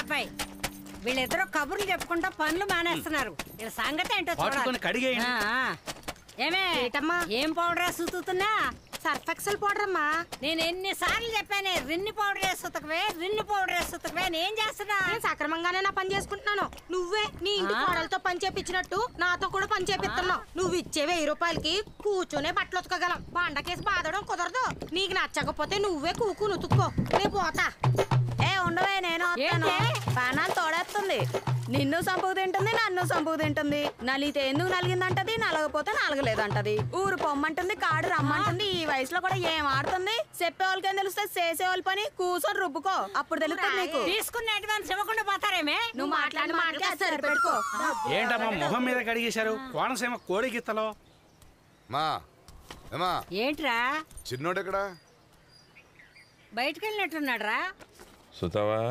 అబ్బాయి వీళ్ళిద్దరూ కబుర్లు చెప్పుకుంటా పనులు మానేస్తున్నారు. వీళ్ళ సంగతి ఏంటో చూడాలి. ఏమే ఏం పౌడర్ సుతుతున్నా? సర్ఫ్ ఎక్సెల్ పౌడర్ అమ్మా. నేను ఎన్నిసార్లు చెప్పానే రిన్ని పౌడర్ వేసుతకవే, రిన్ని పౌడర్ వేసుతకవే. నేను చేస్తున్నా, సక్రమంగానే నా పని చేసుకుంటున్నాను. నువ్వే నీ ఇంటి కోడలతో పని చేపించినట్టు నాతో కూడా పని చేపిస్తున్నావు. నువ్వు ఇచ్చే 1000 రూపాయలకి కూర్చొనే బట్టలు ఉతకగలం. బండకేసి బాధడం కుదరదు. నీకు నచ్చకపోతే నువ్వే కూకు నుతుక్కో. నేను పోతా. ఉండవే, నేను పానాలు తోడేస్తుంది. నిన్ను సంపుకు తింటుంది, నన్ను సంపుకు తింటుంది. నలిగితే ఎందుకు నలిగిందంటది, నలగపోతే నలగలేదంటది. ఊరు పొమ్మంటుంది, కాడు రమ్మంటుంది. ఈ వయసులో కూడా ఏం ఆడుతుంది? చెప్పేవాళ్ళకేం తెలుస్తుంది, చేసేవాళ్ళ పని కూర్చొని రుబ్బుకో, అప్పుడు తెలుస్తుంది నీకు. తీసుకున్న అడ్వాన్స్ ఇవ్వకుండా పోతారేమే? నువ్వు మాట్లాడి మాటకే సరిపెట్టుకో. ఏంటమ్మా మొహం మీద కడిగేశారు? కోనసీమ కోడి గిత్తలో. ఏంట్రా చిన్నోడు ఎక్కడా? బయటకు వెళ్ళినట్టున్నాడు రా. సుతావా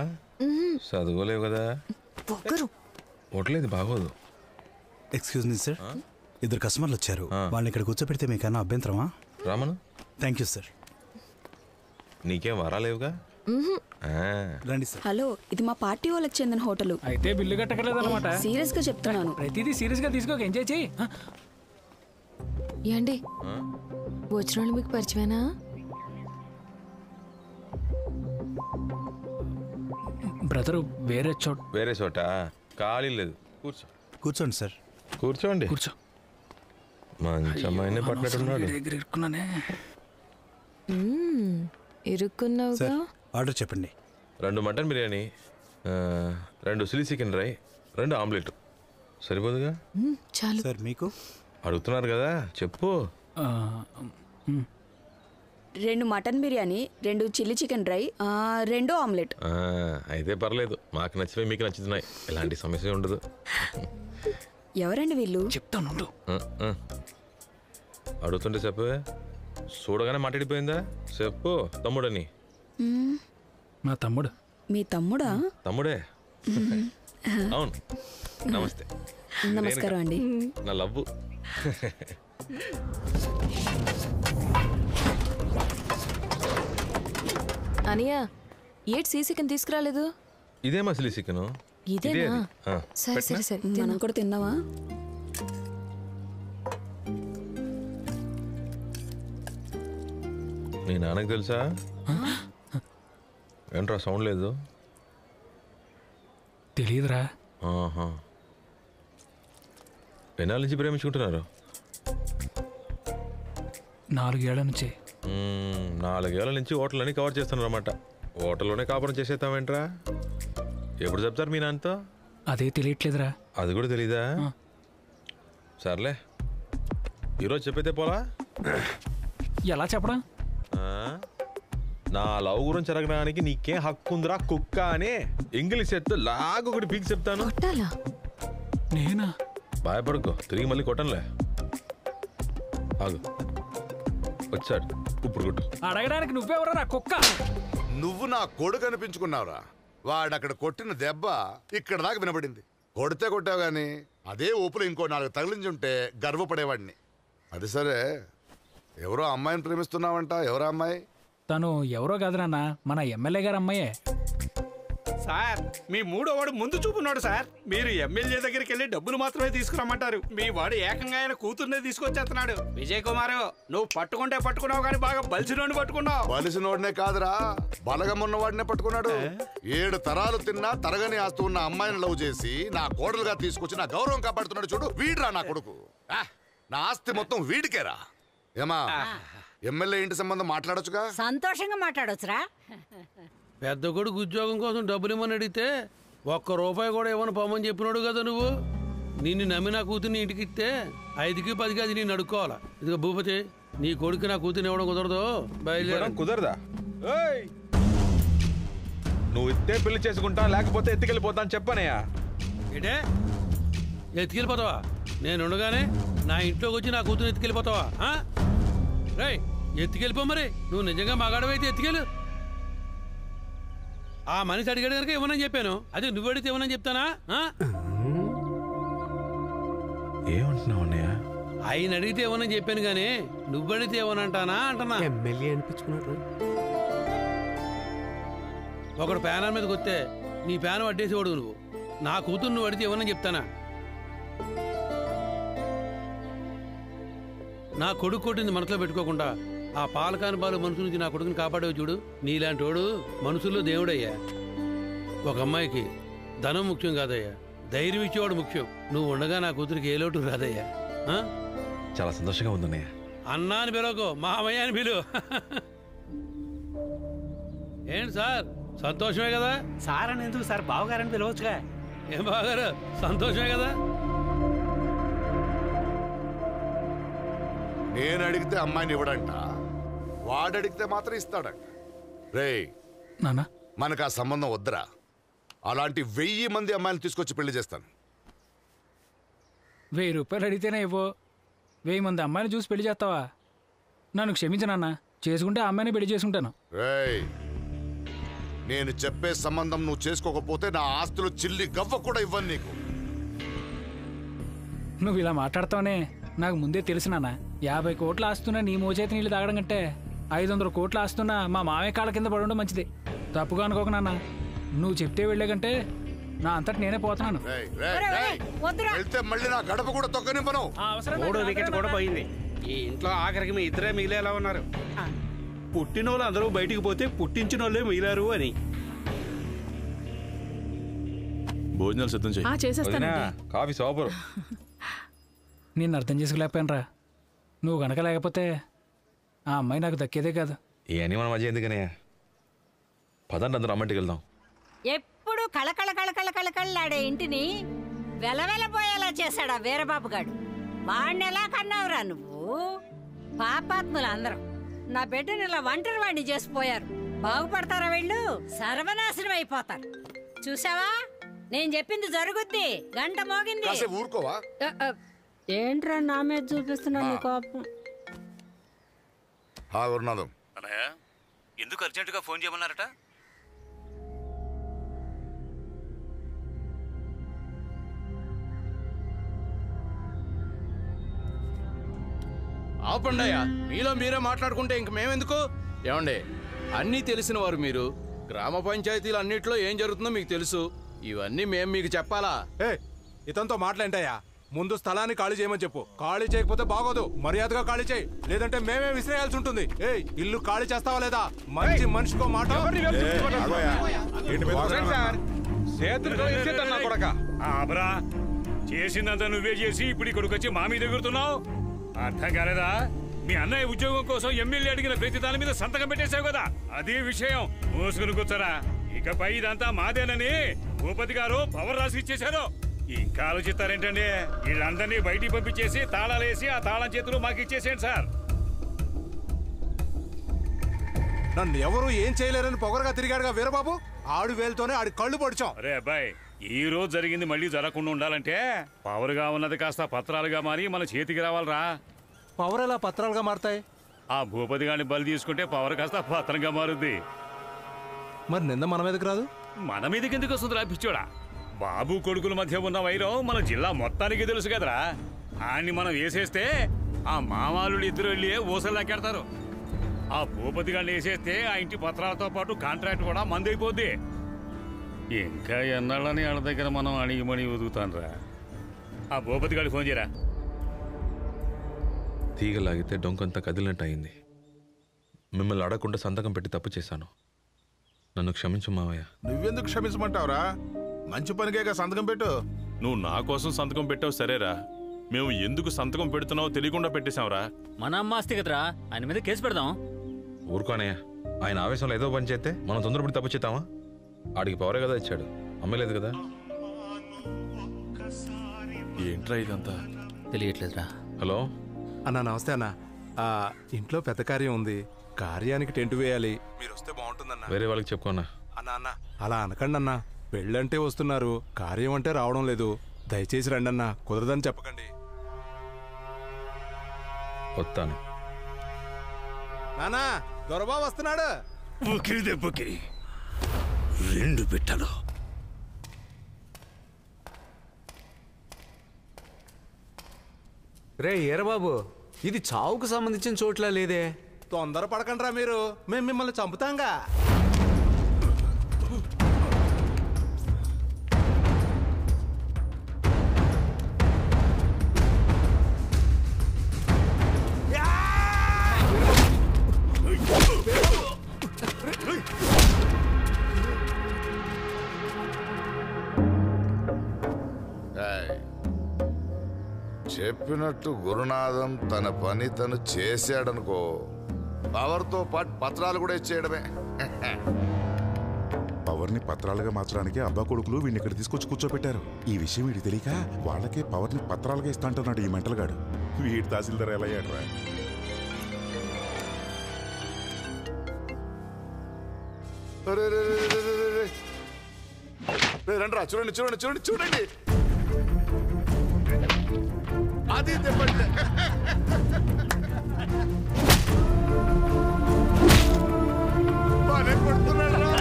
చదువుకోలేవు కదా, ఒట్లేదు బాగోదు. ఎక్స్క్యూజ్ మీ సార్, 2 కస్టమర్లు వచ్చారు. వాళ్ళని ఇక్కడ కూర్చోపెడితే మీకన్నా అభ్యంతరమా? రామను. Thank you sir. నీకేం వరాలేవుగా. రండి సార్. హలో, ఇది మా పార్టీ వాళ్ళకి చెందిన హోటల్. అయితే బిల్లు కట్టకలేదు అనమాట. సీరియస్ గా చెప్తున్నాను. ప్రతిదీ సీరియస్ గా తీసుకోక ఎంజాయ్ చేయి. ఏండి వచ్చిన వాళ్ళు మీకు పరిచయమేనా? బ్రదరు వేరే చోట ఖాళీ లేదు. కూర్చోండి సార్. కూర్చోండి. కూర్చో. మంచి అమ్మాయినే పట్టినట్టున్నాడు. ఇరుక్కున్నావుగా. ఆర్డర్ చెప్పండి. 2 mutton biryani, 2 chilli chicken dry, 2 omelette సరిపోదుగా? చాలు సార్. మీకు అడుగుతున్నారు కదా, చెప్పు. 2 mutton biryani, 2 chilli chicken dry, 2 omelette. అయితే పర్లేదు, మాకు నచ్చిపోయి మీకు నచ్చుతున్నాయి. ఎలాంటి సమస్య ఉండదు. ఎవరండి వీళ్ళు? చెప్తాను. అడుగుతుంటే చెప్పవే. చూడగానే మాట్లాడిపోయిందా? చెప్పు. తమ్ముడని. మా తమ్ముడు. మీ తమ్ముడా? తమ్ముడే. అవును. నమస్తే. నమస్కారం అండి. నా లవ్వు. అనియా, ఏటి సీ చికెన్ తీసుకురాలేదు? ఇదేమా చిల్లీ చికెన్? ఇదేనా? సరే సరే సరే, మనం కూడా తిందామా? మీ నాన్నకు తెలుసా? ఏంట్రా సౌండ్ లేదు? తెలియదురా. ఎన్నాళ్ళ నుంచి ప్రేమించుకుంటున్నారు? 4 ఏళ్ల నుంచి. 4 ఏళ్ల నుంచి హోటల్ని కవర్ చేస్తున్నారు అన్నమాట. హోటల్లోనే కాపురం చేసేస్తామేంట్రా? ఎప్పుడు చెప్తారు మీ నాన్నతో? అదే తెలియట్లేదురా. అది కూడా తెలీదా? సర్లే, ఈరోజు చెప్పైతే పోలా? ఎలా చెప్పడం? నా లవ్ గురించి అడగడానికి నీకేం హక్కు ఉందిరా కుక్క అని ఇంగ్లీష్ చెప్తే లాగొకటి పీకి చెప్తాను. నేనా? భయపడుకో, తిరిగి మళ్ళీ కొట్టనులే. ఆగు, వచ్చాడు. ఇప్పుడు కొట్టు. అడగడానికి నువ్వెవరా కుక్క? నువ్వు నా కొడుకు అనిపించుకున్నావురా. వాడక్కడ కొట్టిన దెబ్బ ఇక్కడ దాకా వినబడింది. కొడితే కొట్టావు గాని అదే ఊపులో ఇంకో 4 తగిలించుంటే గర్వపడేవాడిని. అది సరే, ఎవరో అమ్మాయిని ప్రేమిస్తున్నావంట. ఎవరో అమ్మాయి? తను ఎవరో కాదు నాన్న, మన ఎమ్మెల్యే గారు అమ్మాయే. సార్, మీ 3వ వాడు ముందు చూపున్నాడు సార్. మీరు ఎమ్మెల్యే దగ్గరికి వెళ్ళి డబ్బులు మాత్రమే తీసుకురమ్మంటారు. మీ వాడు ఏకంగా ఆయన కూతుర్నే తీసుకొచ్చేస్తున్నాడు. విజయ్ కుమారు, నువ్వు పట్టుకుంటే పట్టుకున్నావు కానీ బాగా బలిసినోడిని పట్టుకున్నావు. బలిసినోడినే కాదురా, బలగం ఉన్నవాడినే పట్టుకున్నాడు. 7 తరాలు తిన్నా తరగని ఆస్తు ఉన్న అమ్మాయిని లవ్ చేసి నా కోడలుగా తీసుకొచ్చి నా గౌరవం కాపాడుతున్నాడు చూడు. వీడ్రా నా కొడుకు. నా ఆస్తి మొత్తం వీడికేరా. ఏమా, ఎమ్మెల్యే ఇంటి సంబంధం మాట్లాడొచ్చుగా? సంతోషంగా మాట్లాడొచ్చురా. పెద్ద కొడుకు ఉద్యోగం కోసం డబ్బులు ఇవ్వని అడిగితే 1 రూపాయి కూడా ఇవ్వని పోమని చెప్పినాడు కదా నువ్వు. నిన్ను నమ్మి నా కూతుర్ని ఇంటికి ఇస్తే 5కి 10కి అది నేను అడుక్కోవాలా. ఇదిగో భూపతి, నీ కొడుకు నా కూతుర్ని ఇవ్వడం కుదరదు. బయలుదేరం. కుదరదా? నువ్వు ఇస్తే పెళ్లి చేసుకుంటా, లేకపోతే ఎత్తుకెళ్ళిపోతా అని చెప్పనయ్యా. ఏంటే ఎత్తుకెళ్ళిపోతావా? నేను ఉండగానే నా ఇంట్లోకి వచ్చి నా కూతురు ఎత్తుకెళ్ళిపోతావా? రై, ఎత్తుకెళ్ళిపో. మరి నువ్వు నిజంగా మగాడవైతే ఎత్తుకెళ్ళు. ఆ మనిషి అడిగాడు కనుక ఇవ్వనని చెప్పాను. అదే నువ్వు అడిగితే ఇవ్వనని చెప్తానా? ఏమంటున్నావు అన్నయ్య? ఆయన అడిగితే ఇవ్వనని చెప్పాను గానీ నువ్వు అడిగితే ఇవ్వనంటానా అంటున్నా. ఎమ్మెల్యే అనిపించుకున్నాడు. ఒకడు ప్యానల్ మీదకి వస్తే నీ ప్యాన్ అడ్డేసేవాడు నువ్వు. నా కూతురు నువ్వు అడిగితే ఇవ్వనని చెప్తానా? నా కొడుకు కొట్టింది మనసులో పెట్టుకోకుండా ఆ పాలకాని బాలు మనుషుల నుంచి నా కొడుకుని కాపాడేవి చూడు. నీలాంటి వాడు మనుషుల్లో దేవుడయ్యా. ఒక అమ్మాయికి ధనం ముఖ్యం కాదయ్యా, ధైర్యం ఇచ్చేవాడు ముఖ్యం. నువ్వు ఉండగా నా కూతురికి ఏ లోటు రాదయ్యా. చాలా సంతోషంగా ఉందన్నయ్య. అన్నా అని పిలవకు, మామయ్య అని పిలువు. ఏంటి సార్, సంతోషమే కదా? సార్ అని ఎందుకు సార్, బావగారని పిలవచ్చుగా. ఏం బావగారు, సంతోషమే కదా? నేను అడిగితే అమ్మాయిని ఇవ్వడంట, వాడడిగితే మాత్రం ఇస్తాడంట. రేయ్ నాన్న, మనకు ఆ సంబంధం వద్దురా. అలాంటి 1000 మంది అమ్మాయిని తీసుకొచ్చి పెళ్లి చేస్తాను. 1000 రూపాయలు అడిగితేనే ఇవ్వు. 1000 మంది అమ్మాయిని చూసి పెళ్లి చేస్తావా? నన్ను క్షమించనన్నా, చేసుకుంటే ఆ అమ్మాయిని పెళ్లి చేసుకుంటాను. రేయ్, నేను చెప్పే సంబంధం నువ్వు చేసుకోకపోతే నా ఆస్తులు చిల్లి గవ్వ కూడా ఇవ్వను నీకు. నువ్వు ఇలా మాట్లాడతావనే నాకు ముందే తెలుసు నాన్న. 50 కోట్ల ఆస్తున్నా నీ మోచేతి నీళ్ళు తాగడం కంటే 500 కోట్ల ఆస్తున్నా మా మామయ్య కాళ్ళ కింద పడడం మంచిది. తప్పుగా అనుకోక నాన్న, నువ్వు చెప్తే వెళ్ళే కంటే నా అంతటి నేనే పోతున్నాను. వెళ్తే మళ్ళీ నా గడప కూడా తొక్కనివ్వను. 3వ వికెట్ కూడా పోయింది. ఈ ఇంట్లో ఆఖరికి మీ ఇద్దరే మిగిలేలా ఉన్నారు. పుట్టినోళ్ళు అందరూ బయటికి పోతే పుట్టించిన వాళ్ళే మిగిలారు అని. భోజనాలు సిద్ధం చేయి. Coffee super. నిన్ను అర్థం చేసుకోలేకపోయాను రా. నువ్వు గనక లేకపోతే ఆ అమ్మాయి నాకు దక్కేదే కాదు. ఇవన్నీ మన మధ్య ఎందుకనే? పదండి అందరూ అమ్మంటికి వెళ్దాం. ఎప్పుడు కళకళ కళకళ కళకళలాడే ఇంటిని వెలవెలపోయేలా చేశాడా వీరబాబు గాడు. వాడిని ఎలా కన్నావురా నువ్వు? పాపాత్ములు అందరం నా బిడ్డని ఇలా ఒంటరి వాడిని చేసిపోయారు. బాగుపడతారా వీళ్ళు? సర్వనాశనం అయిపోతారు. చూసావా, నేను చెప్పింది జరుగుద్ది. గంట మోగింది. ఊరుకోవా? ఏంట్రా నా మీద చూపిస్తున్నావు నీ కోపం? ఎందుకు అర్జెంటుగా ఫోన్ చేయమన్నారట? ఆపండయ్యా, మీలో మీరే మాట్లాడుకుంటే ఇంక మేమెందుకు? ఏమండే, అన్నీ తెలిసిన వారు మీరు. గ్రామ పంచాయతీలు అన్నిట్లో ఏం జరుగుతుందో మీకు తెలుసు. ఇవన్నీ మేము మీకు చెప్పాలా? ఇతనితో మాట్లాంటయ్యా, ముందు స్థలాన్ని ఖాళీ చేయమని చెప్పు. ఖాళీ చేయకపోతే బాగోదు. మర్యాదగా ఖాళీ చేయి, లేదంటే మేమే విసిరేయాల్సి ఉంటుంది. ఇల్లు ఖాళీ చేస్తావా లేదా? మంచి మనిషికో మాట. చేసిందంతా నువ్వే చేసి ఇప్పుడు ఇక్కడికి వచ్చి మా మీద ఎగురుతున్నావు. అర్థం కాలేదా? మీ అన్నయ్య ఉద్యోగం కోసం ఎమ్మెల్యే అడిగిన ప్రతి దాని మీద సంతకం పెట్టేశావు కదా, అదే విషయం. మోసుకుని కూర్చోరా. ఇకపై ఇదంతా మాదేనని భూపతి గారు పవర్ రాసి ఇచ్చేశారు. ఇంకా ఆలోచిస్తారేంటండి? వీళ్ళందరినీ బయటికి పంపించేసి తాళాలేసి ఆ తాళం చేతులు మాకు ఇచ్చేసేయండి సార్. నన్ను ఎవరు ఏం చేయలేరని పొగరగా తిరిగాడుగా వీరబాబు. ఆడు వేలుతోనే ఆడి కళ్ళు పొడిచాం. అరే అబ్బాయి, ఈ రోజు జరిగింది మళ్ళీ జరగకుండా ఉండాలంటే పవర్గా ఉన్నది కాస్త పత్రాలుగా మారి మన చేతికి రావాలరా. పవర్ ఎలా పత్రాలుగా మారుతాయి? ఆ భూపతి గారిని బలి తీసుకుంటే పవర్ కాస్త పత్రంగా మారుద్ది. మరి నింద మన మీదకి రాదు? మన మీదకి ఎందుకు వస్తుంది పిచ్చోడా? బాబు కొడుకుల మధ్య ఉన్న వైరం మన జిల్లా మొత్తానికి తెలుసు కదరా. ఆయన్ని మనం వేసేస్తే ఆ మామాలు ఇద్దరు వెళ్ళి ఊసల్లాకెడతారు. ఆ భూపతి గారిని వేసేస్తే ఆ ఇంటి పత్రాలతో పాటు కాంట్రాక్ట్ కూడా మందైపోద్ది. ఇంకా ఎన్నాళ్ళని వాళ్ళ దగ్గర మనం అణిగిమణి ఒదుగుతానరా. ఆ భూపతి గారికి ఫోన్ చేయరా. తీగలాగితే డొంకంతా కదిలినట్టు అయింది. మిమ్మల్ని అడగకుండా సంతకం పెట్టి తప్పు చేశాను. నన్ను క్షమించు మావయ్య. నువ్వెందుకు క్షమించమంటావురా? మంచి పనికేగా సంతకం పెట్టు. నువ్వు నా కోసం సంతకం పెట్టావు సరేరా, మేము ఎందుకు సంతకం పెడుతున్నావు తెలియకుండా పెట్టేశావురా. మన అమ్మాస్తి కదరా, ఆయన మీద కేసు పెడదాం. ఊరుకోనయ్య, ఆయన ఆవేశంలో ఏదో పని చేస్తే మనం తొందరపడి తప్పు చేద్దామా? ఆడికి పవరే కదా ఇచ్చాడు, అమ్మలేదు కదా. ఏంట్రా ఇదంతా? తెలియట్లేదురా. హలో అన్నా, నమస్తే అన్న. ఇంట్లో పెద్ద కార్యం ఉంది, కార్యానికి టెంట్ వేయాలి. మీరు వస్తే బాగుంటుందన్న. వేరే వాళ్ళకి చెప్పుకోనా? అన్న అలా అనకండి అన్న. పెళ్ళంటే వస్తున్నారు, కార్యం అంటే రావడం లేదు. దయచేసి రండి అన్న, కుదరదని చెప్పకండి. వస్తాను. నానా, దొరబాబు వస్తున్నాడు. ఉకిరి దెబ్బకి 2 పెట్టలు. రే ఈరబాబు, ఇది చావుకు సంబంధించిన చోట్ల లేదే. తొందర పడకండ్రా మీరు, మేము మిమ్మల్ని చంపుతాంగా. చెప్పినట్టు గురునాథం తన పని తను చేశాడనుకో, పవర్తో పాటు పత్రాలు కూడా ఇచ్చేయడమే. పవర్ని పత్రాలుగా మార్చడానికి అబ్బా కొడుకులు వీడిని ఇక్కడ తీసుకొచ్చి కూర్చోబెట్టారు. ఈ విషయం వీడి తెలియక వాళ్ళకే పవర్ని పత్రాలుగా ఇస్తా అంటున్నాడు ఈ మెంటల్ గాడు. వీడి తహసీల్దార్ ఎలా అయ్యాడ్రా? రండి రా, చూడండి చూడండి చూడండి చూడండి, అది చెప్పండి. బాగా కొడుతున్నాడు రా.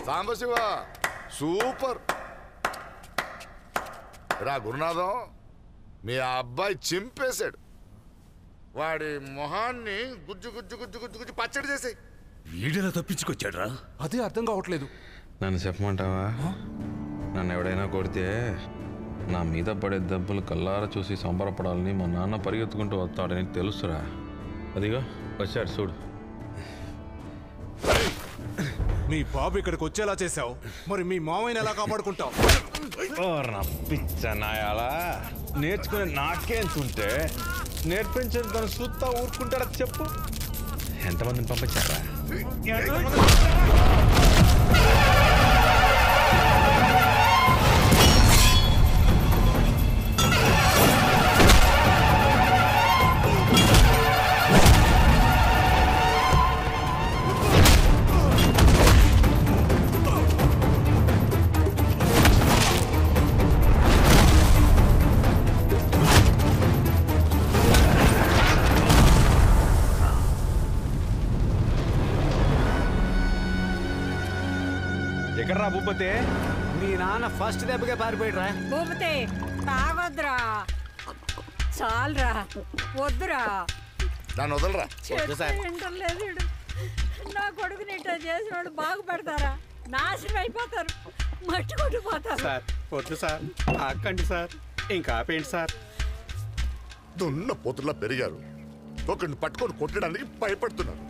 సాంబశివ సూపర్ రా. గురునాథం, మీ అబ్బాయి చింపేశాడు. వాడి మొహాన్ని గుజ్జు గుజ్జు గుజ్జు గుజ్జు గుజ్జు పచ్చడి చేసి వీడిలా తప్పించుకొచ్చాడు రా. అదే అర్థం కావట్లేదు. నన్ను చెప్పమంటావా? నన్ను ఎవడైనా కొడితే నా మీద పడే దెబ్బలు కల్లారా చూసి సంబరపడాలని మా నాన్న పరిగెత్తుకుంటూ వస్తాడని తెలుసురా. అదిగో వచ్చాడు చూడు. మీ బాబు ఇక్కడికి వచ్చేలా చేసావు, మరి మీ మామయ్యని ఎలా కాపాడుకుంటావు? పిచ్చనాయాలా నేర్చుకునే నాకేంతుంటే నేర్పించిన తను సుత్తా ఊరుకుంటాడా చెప్పు? ఎంతమందిని పంపించారా? ఎక్కడ్రా భూపతి? మీ నాన్న ఫస్ట్ దెబ్బగా పారిపోయాడు రా. భూపతి తాగొద్దురా, చాలురా, వద్దురా. నన్ను వదలరా. వింటలేదు. నా కొడుకుని ఇట్లా చేసినోడు బాగుపడతారా? నాశనం అయిపోతారు, మట్టి కొట్టిపోతారు. సార్ వద్దు సార్, ఆకండి సార్, ఇంకా ఆపేయండి సార్. దున్న పోతుల్లా పెరిగారు, ఒకరిని పట్టుకొని కొట్టడానికి భయపడుతున్నారు.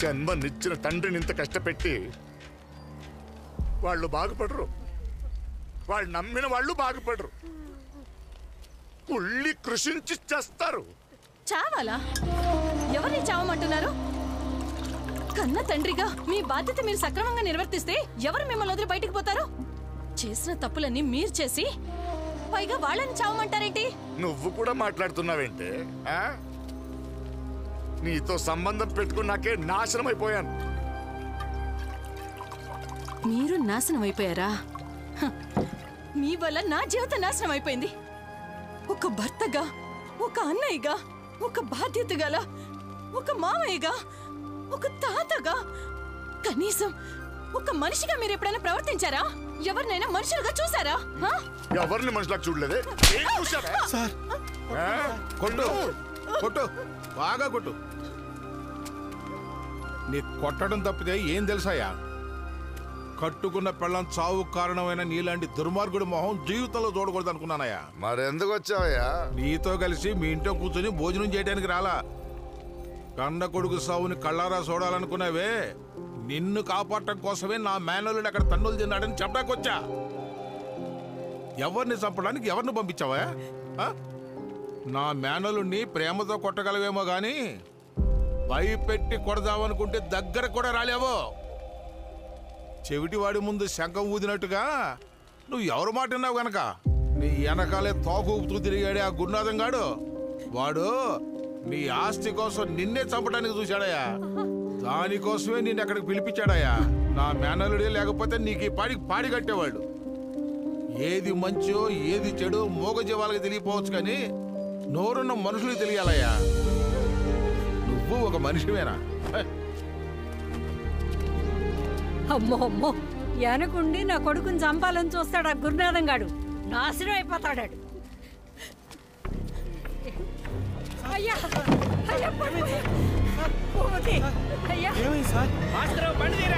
జన్మనిచ్చిన తండ్రిని ఇంత కష్టపెట్టి వాళ్ళు బాగుపడరు, వాళ్ళు నమ్మిన వాళ్ళు బాగుపడరు, ఉళ్ళి కృషించి చేస్తారు. చావాలా? ఎవరిని చావమంటున్నారు? కన్న తండ్రిగా మీ బాధ్యత మీరు సక్రమంగా నిర్వర్తిస్తే ఎవరు మిమ్మల్ని వదిలి బయటకు పోతారు? చేసిన తప్పులన్నీ మీరు చేసి పైగా వాళ్ళని చావమంటారేంటి? నువ్వు కూడా మాట్లాడుతున్నావేంటే? నీతో సంబంధం పెట్టుకున్నాకే నాశనం అయిపోయాను. మీరు నాశనం అయిపోయారా? మీ వల్ల నా జీవితం నాశనం అయిపోయింది. ఒక భర్తగా, ఒక అన్నయ్యగా, ఒక బాధ్యత గల, ఒక మామయ్యగా, ఒక తాతగా, కనీసం ఒక మనిషిగా మీరు ఎప్పుడైనా ప్రవర్తించారా? ఎవరినైనా మనుషులుగా చూసారా? ఎవరిని మనుషులకు చూడలేదే. సార్ కొట్టు కొట్టు, బాగా కొట్టు. నీ కొట్టడం తప్పితే ఏం తెలుసాయా? కట్టుకున్న పెళ్ళం చావు కారణమైన నీలాంటి దుర్మార్గుడు మొహం జీవితంలో చూడకూడదు అనుకున్నానయ్యా. మరెందుకు వచ్చావయ్యా? నీతో కలిసి మీ ఇంట్లో కూర్చొని భోజనం చేయడానికి రాలా. కన్న కొడుకు సావుని కళ్ళారా చూడాలనుకున్నావే, నిన్ను కాపాడటం కోసమే నా మేనల్లుడు అక్కడ తన్నులు తిన్నాడని చెప్పడానికి వచ్చా. ఎవరిని చంపడానికి ఎవరిని పంపించావా? నా మేనలుడిని ప్రేమతో కొట్టగలవేమో గాని భయపెట్టి కొడదామనుకుంటే దగ్గర కూడా రాలేవో. చెవిటివాడి ముందు శంఖం ఊదినట్టుగా నువ్వు ఎవరు మాట విన్నావు గనక నీ వెనకాలే తోక ఊపుతూ తిరిగాడే ఆ గురునాథం గాడు. వాడు నీ ఆస్తి కోసం నిన్నే చంపడానికి చూశాడయ్యా. దానికోసమే నిన్ను అక్కడికి పిలిపించాడయ్యా. నా మేనలుడే లేకపోతే నీకు ఈ పాడి కట్టేవాళ్ళు. ఏది మంచో ఏది చెడు మూగజీవాలకు తెలియపోవచ్చు, కానీ నోరున్న మనుషులకు తెలియాలయ్యా. నువ్వు ఒక మనిషివేనా? అమ్మో అమ్మో, వెనకుండి నా కొడుకుని చంపాలని చూస్తాడు ఆ గురునాథం గాడు. నాశనం అయిపోతాడాడు. అయ్యా అయ్యా భూపతి అయ్యా భాస్కర్ బండి తీరా